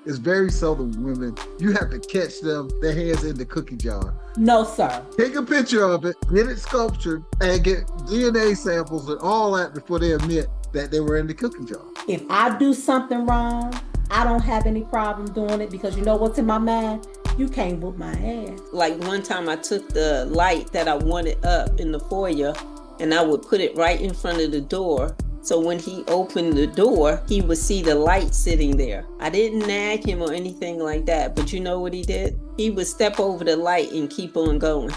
It's very seldom women. You have to catch them, their hands in the cookie jar. No, sir. Take a picture of it, get it sculptured, and get DNA samples and all that before they admit that they were in the cookie jar. If I do something wrong, I don't have any problem doing it because you know what's in my mind? You can't whoop my ass. Like one time I took the light that I wanted up in the foyer and I would put it right in front of the door. So when he opened the door, he would see the light sitting there. I didn't nag him or anything like that, but you know what he did? He would step over the light and keep on going.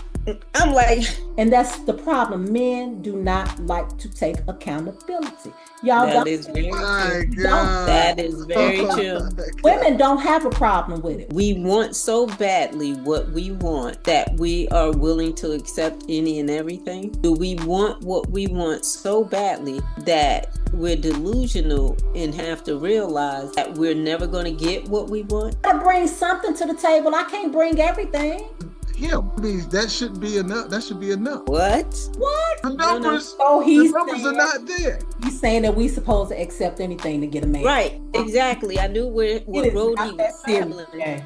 I'm like... And that's the problem. Men do not like to take accountability. Y'all That is very true. God. That is very true. Women don't have a problem with it. We want so badly what we want that we are willing to accept any and everything. Do we want what we want so badly that we're delusional and have to realize that we're never going to get what we want? I bring something to the table. I can't bring everything. Him. I mean, that shouldn't be enough. That should be enough. What? What? The numbers, Oh, the numbers are not there. He's saying that we supposed to accept anything to get a man. Right, exactly. I knew what road he was traveling. Okay.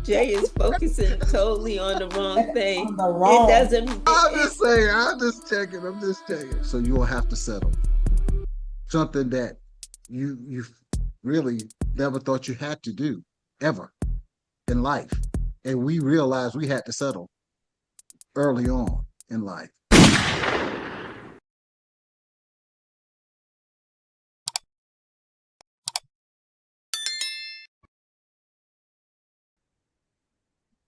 Jay is focusing totally on the wrong thing. On the wrong. It doesn't. I'm just saying. I'm just checking. So you will have to settle something that you really never thought you had to do ever in life. And we realized we had to settle early on in life.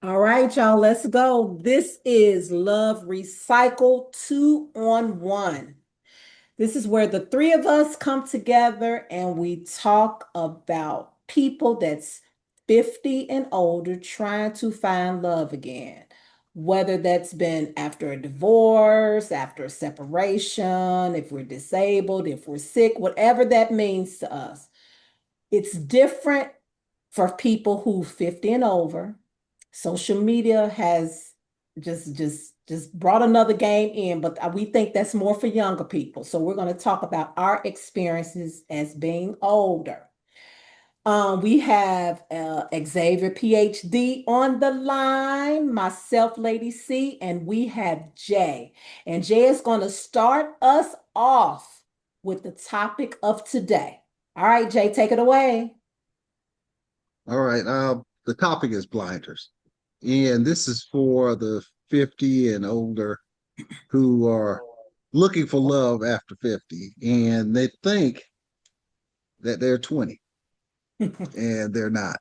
All right, y'all, let's go. This is Love Recycle 2-on-1. This is where the three of us come together and we talk about people that's 50 and older trying to find love again, whether that's been after a divorce, after a separation, if we're disabled, if we're sick, whatever that means to us. It's different for people who 50 and over. Social media has just brought another game in, but we think that's more for younger people. So we're going to talk about our experiences as being older. We have Xavier, PhD, on the line, myself, Lady C, and we have Jay. And Jay is going to start us off with the topic of today. All right, Jay, take it away. All right. The topic is blinders. And this is for the 50 and older who are looking for love after 50. And they think that they're 20. And they're not.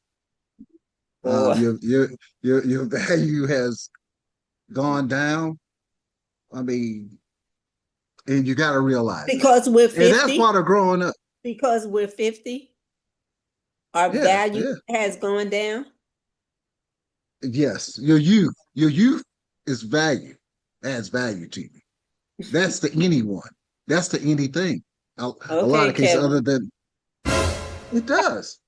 Your value has gone down. I mean, and you got to realize because we're 50. And that's part of growing up. Because we're 50, our value has gone down. Yes, your youth is value, adds value to you. That's to anyone. That's to anything. A lot of cases, other than it does.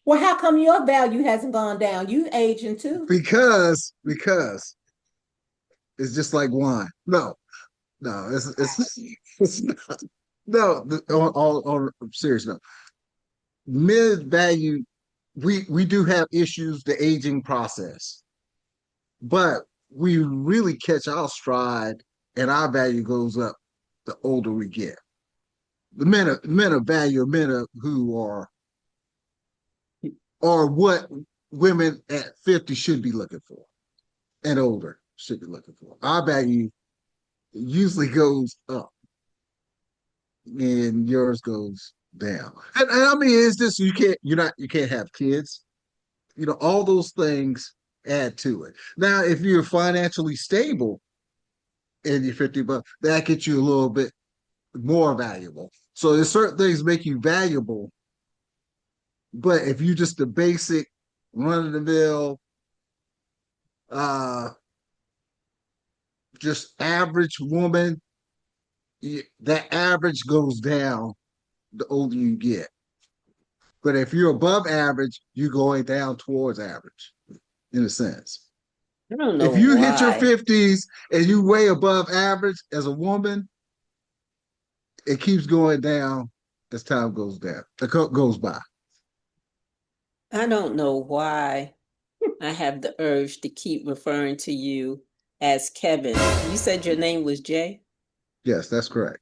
Well, how come your value hasn't gone down? You aging too. Because it's just like wine. No, it's not. No, on serious note. Mid value, we do have issues, the aging process, but we really catch our stride and our value goes up the older we get. The men of value, who are what women at 50 should be looking for and older should be looking for. Our value usually goes up and yours goes down. And I mean, it's just you can't have kids. You know, all those things add to it. Now, if you're financially stable and you're 50 bucks, that gets you a little bit more valuable. So there's certain things make you valuable. But if you just a basic run-of-the-mill, just average woman, that average goes down the older you get. But if you're above average, you're going down towards average, in a sense. I don't know if you why. hit your 50s and you way above average as a woman, it keeps going down as time goes by. I don't know why I have the urge to keep referring to you as Kevin. You said your name was Jay? Yes, that's correct.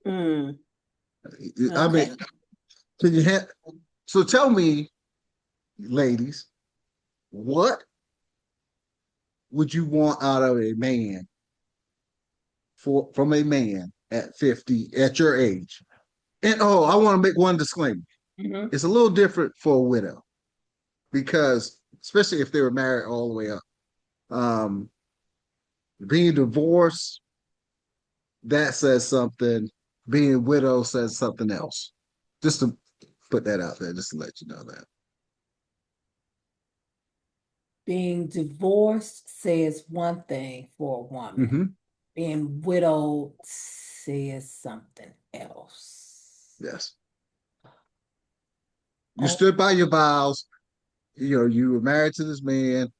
Mm, I mean, okay. can you have? So tell me, ladies, what would you want out of a man from a man at 50 at your age? And oh, I want to make one disclaimer. Mhm. It's a little different for a widow because, especially if they were married all the way up, um, being divorced, that says something. Being widow says something else. Just to put that out there, just to let you know that. Being divorced says one thing for a woman. Mm-hmm. Being widowed says something else. Yes. You Oh, stood by your vows. You were married to this man,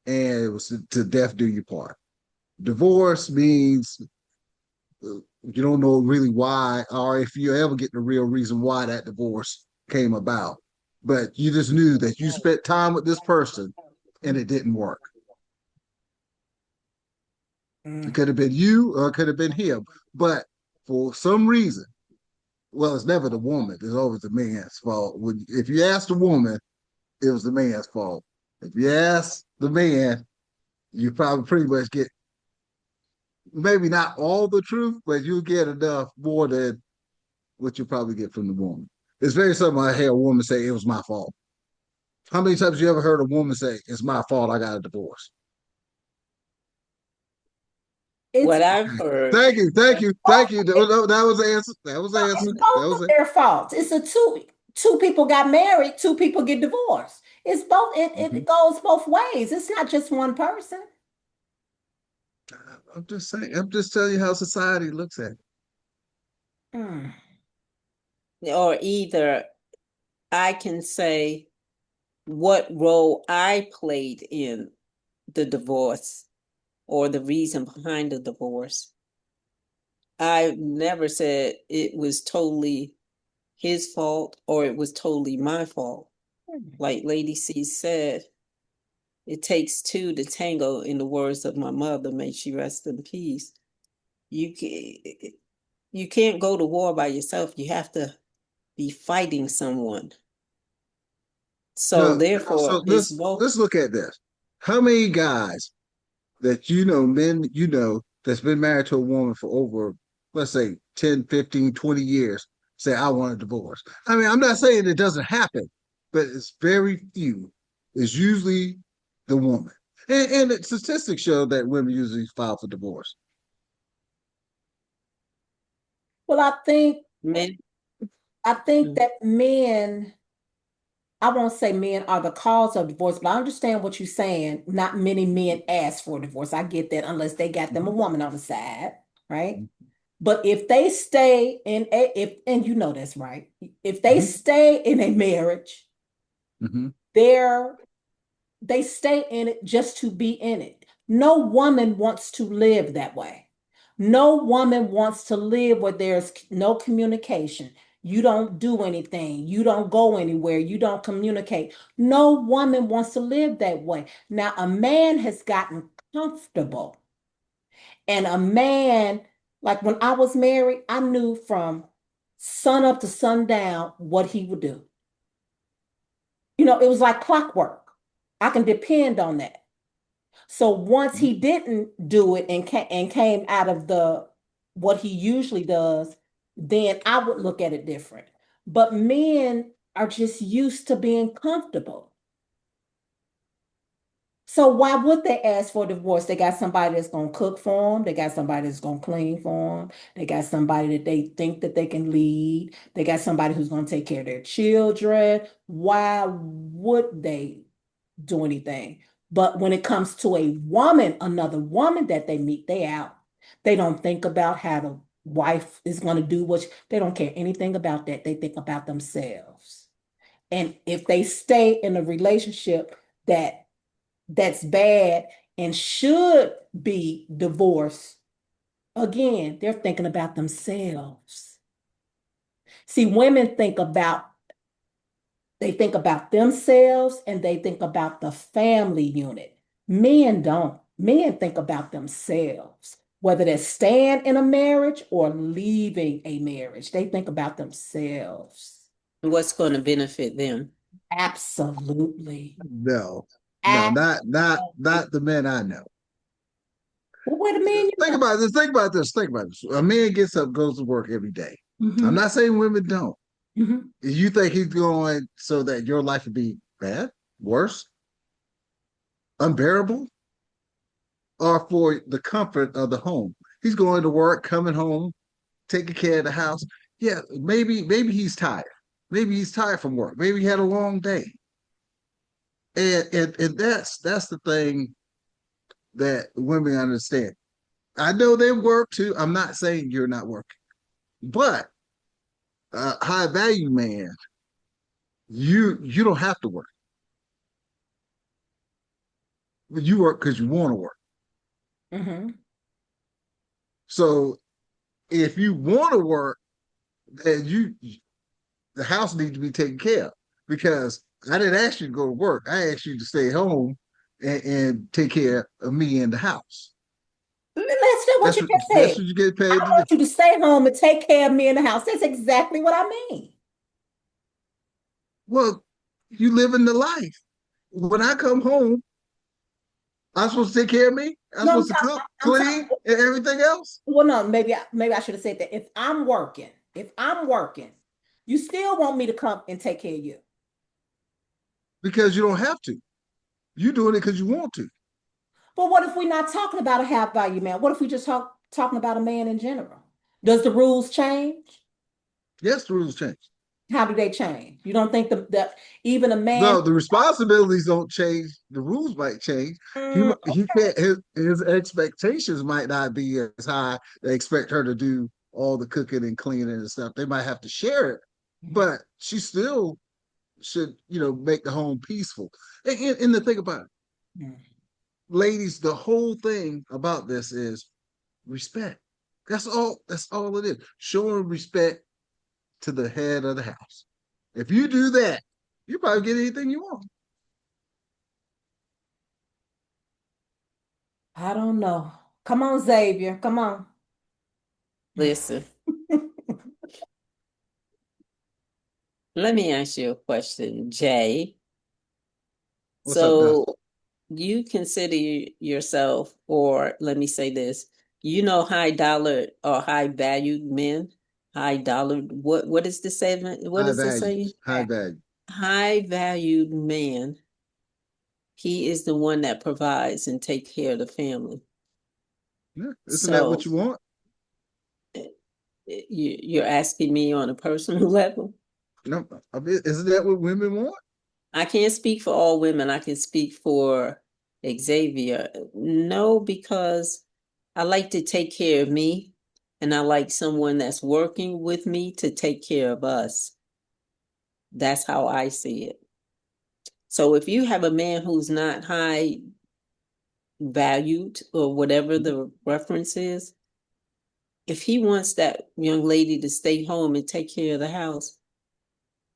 and it was to death do you part. Divorce means you don't know really why, or if you ever get the real reason why that divorce came about. But you just knew that you spent time with this person and it didn't work. It mm. could have been you or it could have been him. But for some reason, well, it's never the woman, it's always the man's fault. If you ask the woman, it was the man's fault. If you ask the man, you probably pretty much get maybe not all the truth, but you get enough more than what you probably get from the woman. It's very seldom I hear a woman say it was my fault. How many times you ever heard a woman say it's my fault I got a divorce? It's What I've heard, Thank you. That was the answer. That was the it's answer. That both was of it. their faults. It's a two people got married, two people get divorced. It's both. It Mhm. goes both ways. It's not just one person. I'm just saying. I'm just telling you how society looks at it. Mm. or either I can say what role I played in the divorce or the reason behind the divorce. I never said it was totally his fault or it was totally my fault. Like Lady C said, it takes two to tango, in the words of my mother, may she rest in peace. You can, you can't go to war by yourself. You have to be fighting someone. So No, therefore, so it's both. let's look at this. How many guys that men that's been married to a woman for over, let's say 10, 15, 20 years, say, I want a divorce. I mean, I'm not saying it doesn't happen, but it's very few. It's usually the woman. And the statistics show that women usually file for divorce. Well, Men. I think that men. I won't say men are the cause of divorce, but I understand what you're saying. Not many men ask for divorce. I get that unless they got them a Mhm. woman on the side, right? But if they stay in a if and you know that's right. If they Mhm. stay in a marriage, Mhm. they're they stay in it just to be in it. No woman wants to live that way. No woman wants to live where there's no communication. You don't do anything. You don't go anywhere. You don't communicate. No woman wants to live that way. Now, a man has gotten comfortable. And a man, like when I was married, I knew from sun up to sundown what he would do. It was like clockwork. I can depend on that. So once he didn't do it and came out of the what he usually does, then I would look at it different. But men are just used to being comfortable. So why would they ask for a divorce? They got somebody that's gonna cook for them. They got somebody that's gonna clean for them. They got somebody that they think that they can lead. They got somebody who's gonna take care of their children. Why would they do anything? But when it comes to a woman, another woman that they meet, they out. They don't think about how the wife is gonna do they don't care anything about that. They think about themselves. And if they stay in a relationship that's bad and should be divorced, again, they're thinking about themselves. See, women think about They think about themselves and they think about the family unit. Men don't. Men think about themselves, whether they're staying in a marriage or leaving a marriage. They think about themselves. What's going to benefit them? Absolutely. No, no, not Absolutely. the men I know. Well, wait a minute, you Think know. about this. Think about this. Think about this. A man gets up, goes to work every day. I'm Hmm. not saying women don't. Hmm. You think he's going so that your life would be bad, worse, unbearable, or for the comfort of the home? He's going to work, coming home, taking care of the house. Yeah, maybe he's tired. Maybe he's tired from work. Maybe he had a long day. And that's the thing that women understand. I know they work too. I'm not saying you're not working, but high value man, you don't have to work. You work because you want to work. Hmm. So if you want to work, then the house needs to be taken care of because I didn't ask you to go to work. I asked you to stay home and take care of me in the house. That's what you just That's said. what you get I paid to do. want you to stay home and take care of me in the house. That's exactly what I mean. Well, you live in the life. When I come home, I'm supposed to take care of me. I'm No, supposed to cook, I'm clean, talking. and everything else Well, no, maybe I should have said that. If I'm working, you still want me to come and take care of you. because you don't have to. You're doing it because you want to. But what if we're not talking about a half value man? What if we just talking about a man in general? Does the rules change? Yes, the rules change. How do they change? You don't think that even a man? No, the responsibilities don't change. The rules might change. He can't. His expectations might not be as high. They expect her to do all the cooking and cleaning and stuff. They might have to share it, but she still should, make the home peaceful. And the thing about it, ladies, the whole thing about this is respect. That's all. That's all it is. Showing respect to the head of the house. If you do that, you probably get anything you want. I don't know. Come on, Xavier. Come on. Listen, let me ask you a question, Jay. What's up, Doc? So you consider yourself, or let me say this, high dollar or high valued men, high dollar, what is the saying? What High is the value. saying? High value. High valued man, he is the one that provides and take care of the family. Yeah. Isn't that So what you want? you're asking me on a personal level. No, I mean, isn't that what women want? I can't speak for all women. I can speak for Xavier. No, because I like to take care of me, and I like someone that's working with me to take care of us. That's how I see it. So if you have a man who's not high valued or whatever the reference is, if he wants that young lady to stay home and take care of the house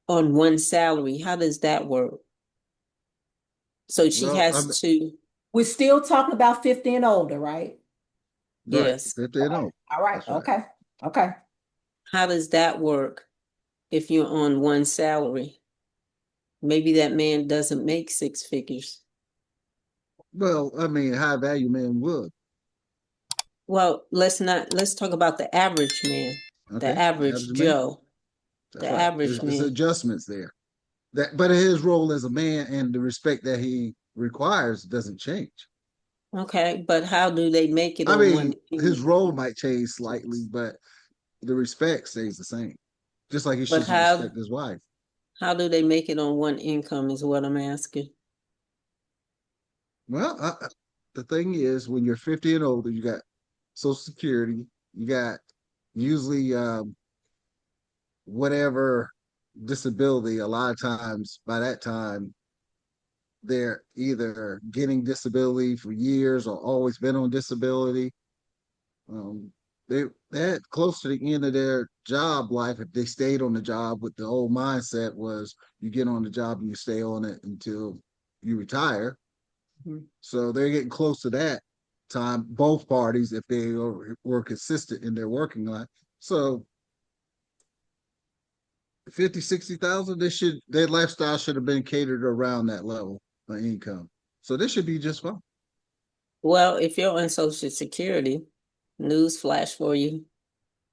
on one salary, how does that work? So she Well, I'm has to, We're still talking about 50 and older, right? right. yes. If they don't, All right. that's right. Okay. Okay. How does that work if you're on one salary? Maybe that man doesn't make six figures. Well, I mean, high value men would. Well, let's talk about the average man, the Okay, the average average man. Joe, That's the right. average It's man. adjustments there. But his role as a man and the respect that he requires doesn't change. Okay, but how do they make it I on one mean, his role might change slightly, but the respect stays the same. Just like he but should respect his wife. how do they make it on one income is what I'm asking. Well, the thing is, when you're 50 and older, you got Social Security, you got usually whatever disability. A lot of times by that time, they're either getting disability for years or always been on disability. Um, they're close to the end of their job life if they stayed on the job with the old mindset was you get on the job and you stay on it until you retire. Mhm. So they're getting close to that time, both parties, if they were consistent in their working life. So 50, 60,000, their lifestyle should have been catered around that level of income. So this should be just fine. Well, if you're on Social Security, news flash for you.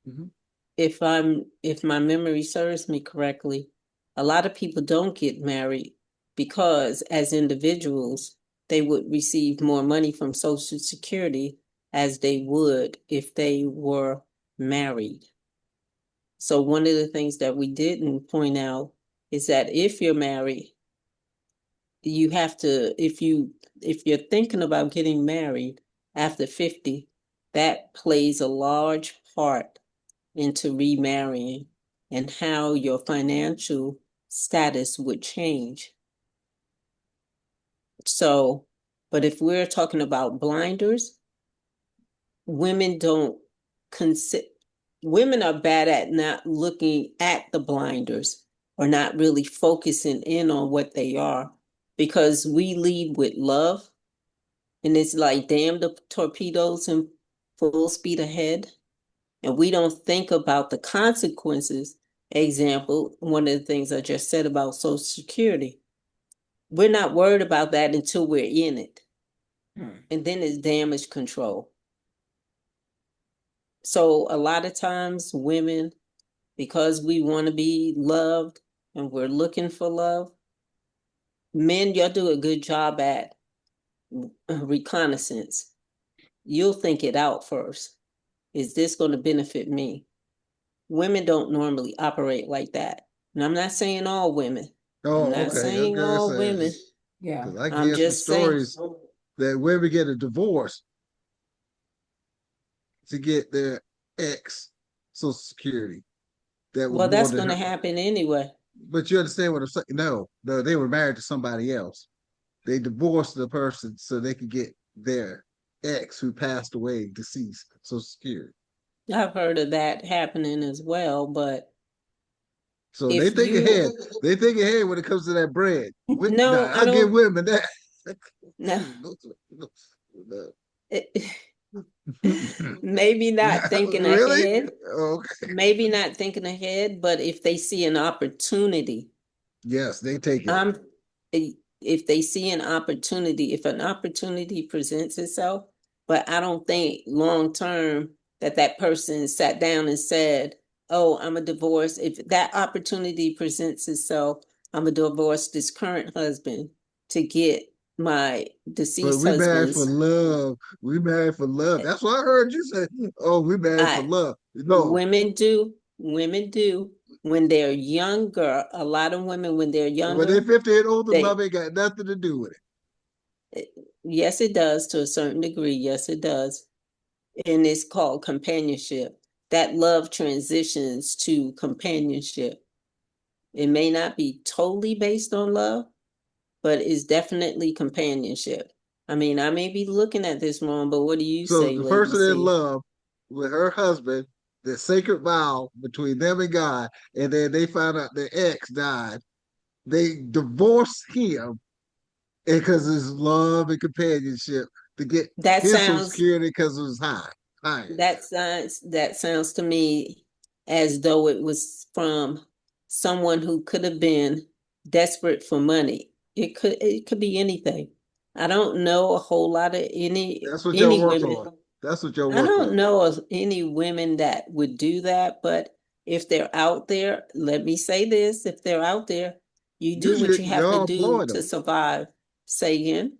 Mhm. If my memory serves me correctly, a lot of people don't get married because as individuals, they would receive more money from Social Security as they would if they were married. So one of the things that we didn't point out is that if you're married, you have to, if you're thinking about getting married after 50, that plays a large part into remarrying and how your financial status would change. So, but if we're talking about blinders, women don't consider, women are bad at not looking at the blinders or not really focusing in on what they are because we lead with love and it's like damn the torpedoes and full speed ahead and we don't think about the consequences. Example, one of the things I just said about Social Security, we're not worried about that until we're in it, and then it's damage control. So a lot of times women, because we want to be loved and we're looking for love, men, y'all do a good job at reconnaissance. You'll think it out first. Is this going to benefit me? Women don't normally operate like that. And I'm not saying all women. I'm Oh, not okay. I'm saying gonna all say women. Yeah. because I I'm get some just saying, stories that women get a divorce to get their ex Social Security that was well, more that's than going to her. happen anyway. But you understand what I'm saying? No, no, they were married to somebody else. They divorced the person so they could get their ex who passed away, deceased, Social Security. I've heard of that happening as well. But So they if think you, ahead. They think ahead when it comes to that bread. no, Nah, I I give don't, women that. no, No. maybe not thinking Really? ahead, Okay. maybe not thinking ahead, but if they see an opportunity, Yes, they take it. I'm, if they see an opportunity, if an opportunity presents itself, but I don't think long term that that person sat down and said, "Oh, I'm a divorce." If that opportunity presents itself, I'm a divorce this current husband to get my But deceased we married for husband's. love. We married for love. That's what I heard you say. Oh, we married for I love. No, women do when they're younger. A lot of women when they're when they're younger, 50 and older, they love ain't got nothing to do with it. yes, it does to a certain degree. Yes, it does. And it's called companionship. That love transitions to companionship. It may not be totally based on love, but it's definitely companionship. I mean, I may be looking at this wrong, but what do you So say, the Lady person in C? love with her husband, the sacred vow between them and God, and then they found out their ex died. They divorced him because of his love and companionship to get That his social sounds security because it was higher. that sounds to me as though it was from someone who could have been desperate for money. It could be anything. I don't know a whole lot of That's what y'all any work women. on. That's what y'all I work don't on. know of any women that would do that, but if they're out there, let me say this, if they're out there, you do what Usually you have to y'all do employ to them. survive. Say again.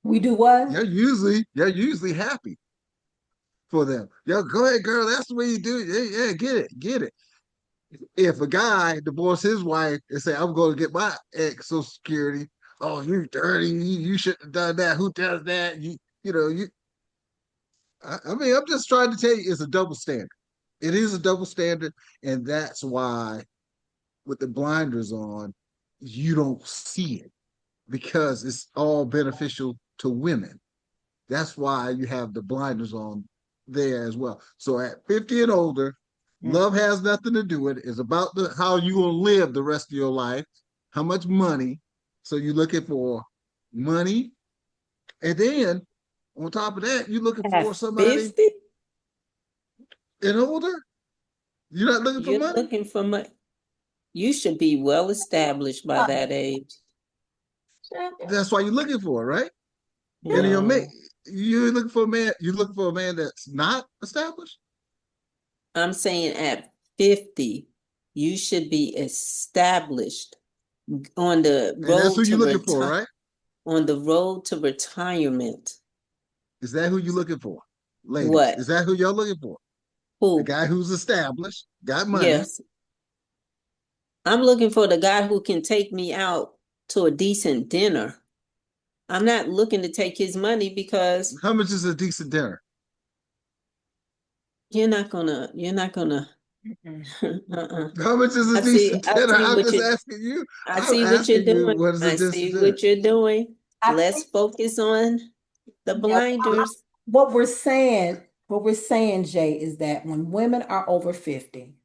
We do what? You're usually happy for them. Yo, go ahead, girl. That's the way you do it. Yeah, yeah, get it, get it. If a guy divorced his wife and say, "I'm going to get my ex Social Security," oh, you dirty. You shouldn't have done that. Who does that? You know you. I mean, I'm just trying to tell you, it's a double standard. It is a double standard, and that's why with the blinders on, you don't see it because it's all beneficial to women. That's why you have the blinders on there as well. So at 50 and older, love has nothing to do with it. It's about how you gonna live the rest of your life, how much money. So you're looking for money, and then on top of that, you're looking for At somebody 50, and older. You're not looking for you're money. looking for money. You should be well established by that age. That's why you're looking for it, right? And you're No, you're looking for a man. You're looking for a man that's not established. I'm saying at 50, you should be established on the And that's who road to you're looking for, right? retirement. Is that who you're looking for, ladies? What? Is that who y'all looking for? A Who? guy who's established, got money. Yes. I'm looking for the guy who can take me out to a decent dinner. I'm not looking to take his money because How much is a decent dinner? you're not gonna uh-uh. How much is a I see, decent I dinner? see I'm what just you asking you. I I'm see what you're asking you doing. what is a I decent see dinner? what you're doing. I Let's think focus on the yeah, blinders. what we're saying, Jay, is that when women are over 50,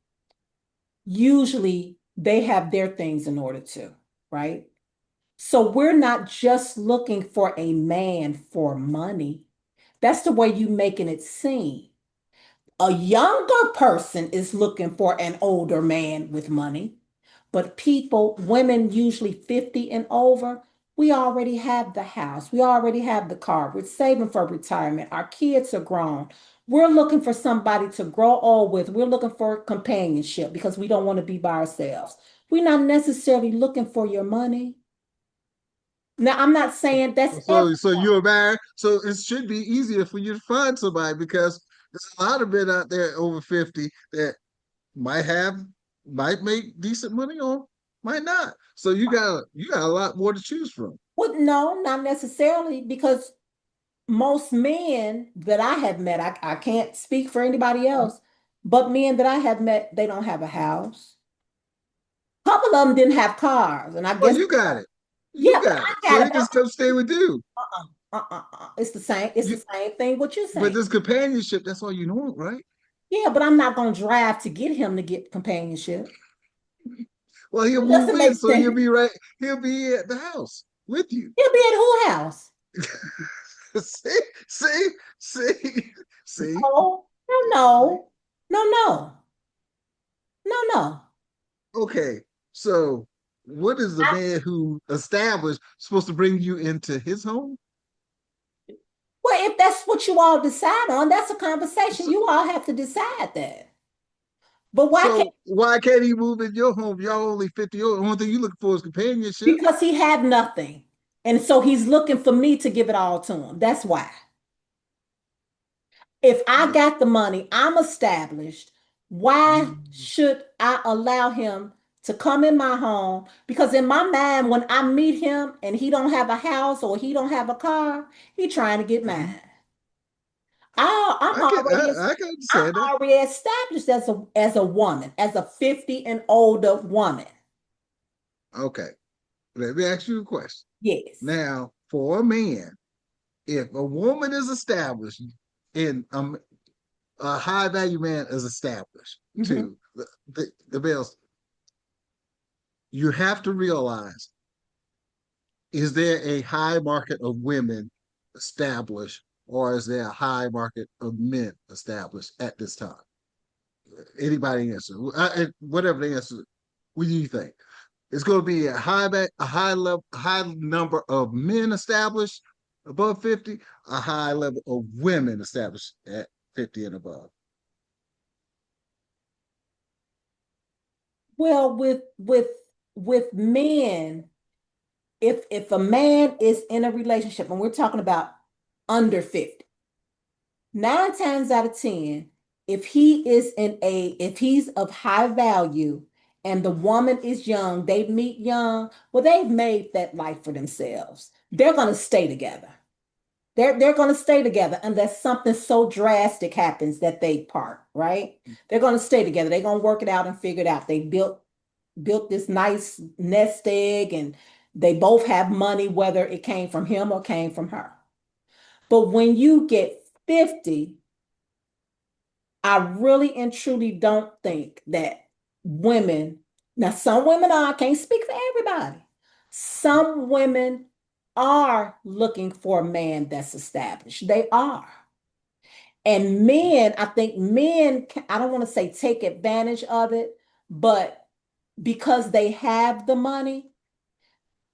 usually they have their things in order too, right? So we're not just looking for a man for money. That's the way you making it seem. A younger person is looking for an older man with money, but women usually 50 and over, we already have the house, we already have the car, we're saving for retirement, our kids are grown. We're looking for somebody to grow old with. We're looking for companionship because we don't want to be by ourselves. We're not necessarily looking for your money. Now, I'm not saying that's So you're married. So it should be easier for you to find somebody because there's a lot of men out there over 50 that might have might make decent money or might not. So you got a lot more to choose from. well, no, not necessarily, because most men that I have met, I can't speak for anybody else, but men that I have met, they don't have a house. A couple of them didn't have cars, and I Well, guess, you got it. You yeah, but got it. I So got he it. just come stay with you. It's the same. It's You the same thing. What you're but saying. this companionship, that's all you know, right? Yeah, but I'm not gonna drive to get him to get companionship. Well, he'll It move doesn't in, make so sense. he'll be at the house with you. He'll be at who house? see, see, see, see, No, no, see. no, no, no, no, no. Okay, so what is the I, man who established supposed to bring you into his home? well, if that's what you all decide on, that's a conversation. So, You all have to decide that. But why can't? so why can't he move in your home? Y'all only 50 old. The only thing you looking for is companionship. Because he had nothing. And so he's looking for me to give it all to him. That's why. If I got the money, I'm established. Why should I allow him to come in my home? Because in my mind, when I meet him and he don't have a house or he don't have a car, he trying to get Mhm. mine. I, I'm I can already I can I'm understand that. already established as a woman, as a 50 and older woman. Okay, let me ask you a question. Yes. Now, for a man, if a woman is established and a high value man is established Mhm. too, the bills, you have to realize, is there a high market of women established or is there a high market of men established at this time? Anybody answer? Whatever the answer, what do you think? It's going to be a high level, a high number of men established above 50, a high level of women established at 50 and above. Well, with men, if a man is in a relationship and we're talking about under 50, 9 times out of 10, if he's of high value and the woman is young, they meet young, well, they've made that life for themselves. They're gonna stay together. They're gonna stay together unless something so drastic happens that they part, right? They're gonna stay together. They're gonna work it out and figure it out. They built this nice nest egg, and they both have money, whether it came from him or came from her. But when you get 50, I really and truly don't think that women, now some women are, I can't speak for everybody. Some women are looking for a man that's established. They are. And men, I think men, I don't want to say take advantage of it, but because they have the money,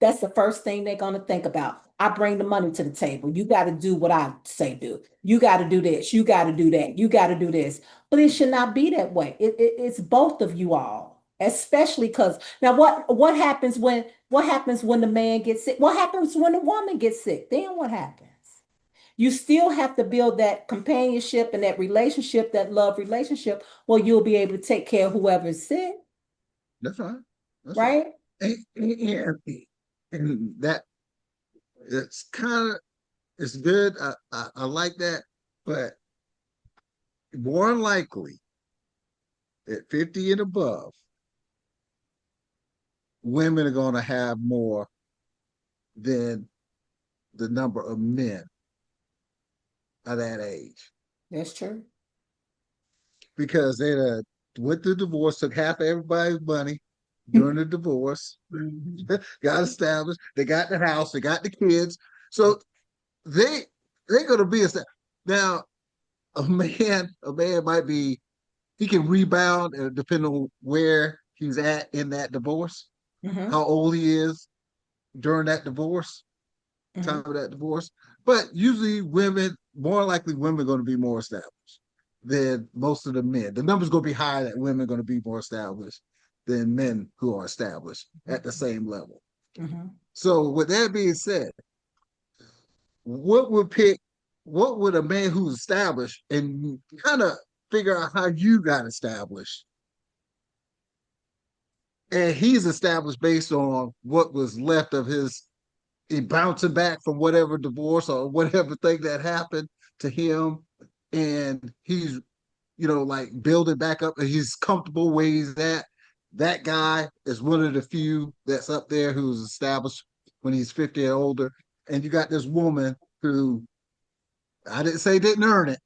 that's the first thing they're going to think about. I bring the money to the table. You got to do what I say do. You got to do this. You got to do that. You got to do this. But it should not be that way. It's both of you all, especially because now what happens when the man gets sick? What happens when the woman gets sick? Then what happens? You still have to build that companionship and that relationship, that love relationship, where you'll be able to take care of whoever's sick, That's right. That's right. right? And that it's kind of it's good. I like that, but more than likely at 50 and above, women are going to have more than the number of men of that age That's true. because they went through divorce, took half of everybody's money during the divorce, Mhm. got established, they got the house, they got the kids, so they they're going to be established. Now a man might be he can rebound depending on where he's at in that divorce, Mhm. how old he is during that divorce, time Mhm. of that divorce. But usually more likely women are going to be more established than most of the men. The number's going to be higher that women are going to be more established than men who are established at the same level. Mhm. So with that being said, what would pick what would a man who's established and kind of figure out how you got established and he's established based on what was left of his he bouncing back from whatever divorce or whatever thing that happened to him, and he's like building back up and he's comfortable where he's at. That guy is one of the few that's up there who's established when he's 50 and older. And you got this woman who I didn't say didn't earn it,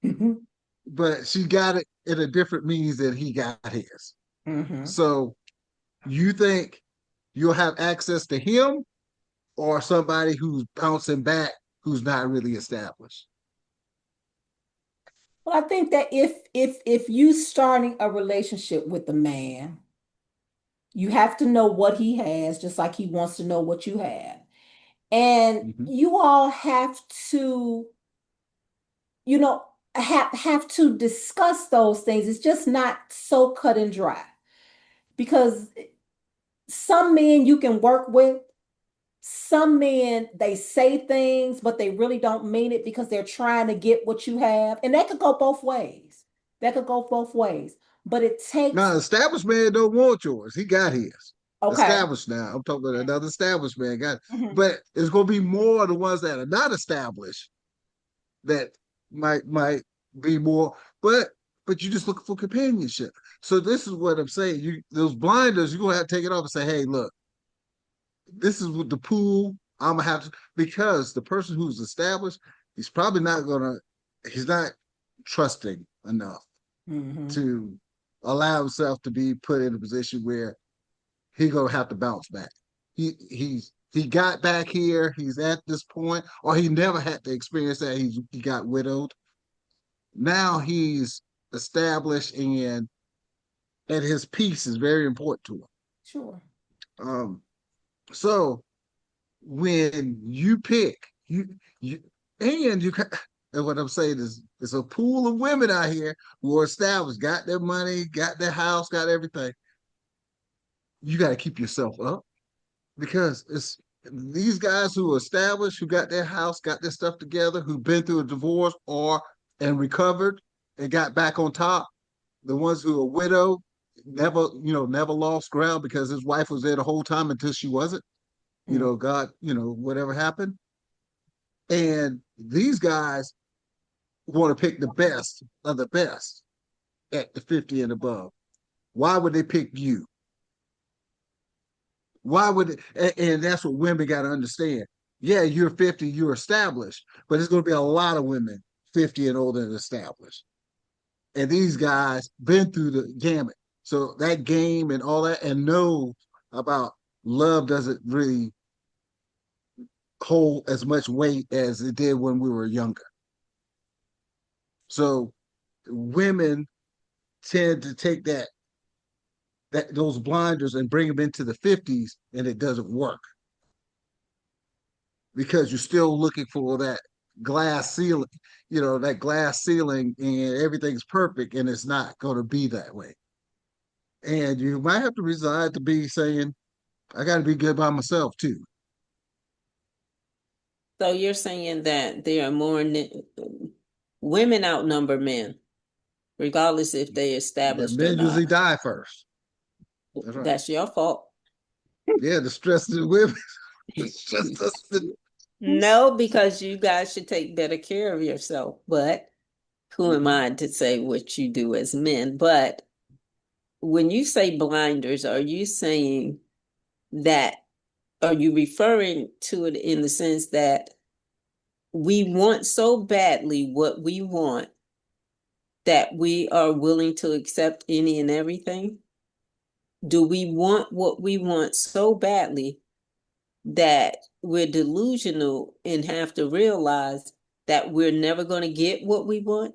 Mhm. but she got it in a different means than he got his. Mhm. So you think you'll have access to him or somebody who's bouncing back who's not really established? Well, I think that if you starting a relationship with a man, you have to know what he has, just like he wants to know what you have. And Mm-hmm. you all have to, you know, have to discuss those things. It's just not so cut and dry because some men you can work with, some men they say things, but they really don't mean it because they're trying to get what you have. And that could go both ways. That could go both ways. But it takes, Now, established man don't want yours. He got his. okay. Established now. I'm talking about another established man got it. Mhm. But it's gonna be more of the ones that are not established that might be more, but you just looking for companionship. So this is what I'm saying. You those blinders, you're gonna have to take it off and say, hey, look, this is what the pool I'm gonna have to because the person who's established, he's probably not gonna he's not trusting enough Mhm. to allow himself to be put in a position where he gonna have to bounce back. He got back here. He's at this point, or he never had to experience that. He got widowed. Now he's established, and his peace is very important to him. Sure. Um, so when you pick you and you and what I'm saying is there's a pool of women out here who are established, got their money, got their house, got everything. You got to keep yourself up because it's these guys who are established, who got their house, got their stuff together, who've been through a divorce or and recovered and got back on top. The ones who are widowed, never lost ground because his wife was there the whole time until she wasn't. Mm. God, whatever happened. And these guys want to pick the best of the best at the 50 and above. Why would they pick you? Why would it? And that's what women got to understand. Yeah, you're 50, you're established, but there's going to be a lot of women 50 and older and established. And these guys been through the gamut. So that game and all that, and know about love doesn't really hold as much weight as it did when we were younger. So women tend to take that those blinders and bring them into the 50s, and it doesn't work because you're still looking for that glass ceiling, that glass ceiling, and everything's perfect, and it's not going to be that way. And you might have to resign to be saying, I got to be good by myself too. So you're saying that there are more women outnumber men, regardless if they The established or men usually not. die first. That's right. That's your fault. Yeah, the stress of the women. The stress of the, No, because you guys should take better care of yourself. But who am I to say what you do as men? But when you say blinders, are you saying that, are you referring to it in the sense that we want so badly what we want that we are willing to accept any and everything? Do we want what we want so badly that we're delusional and have to realize that we're never going to get what we want?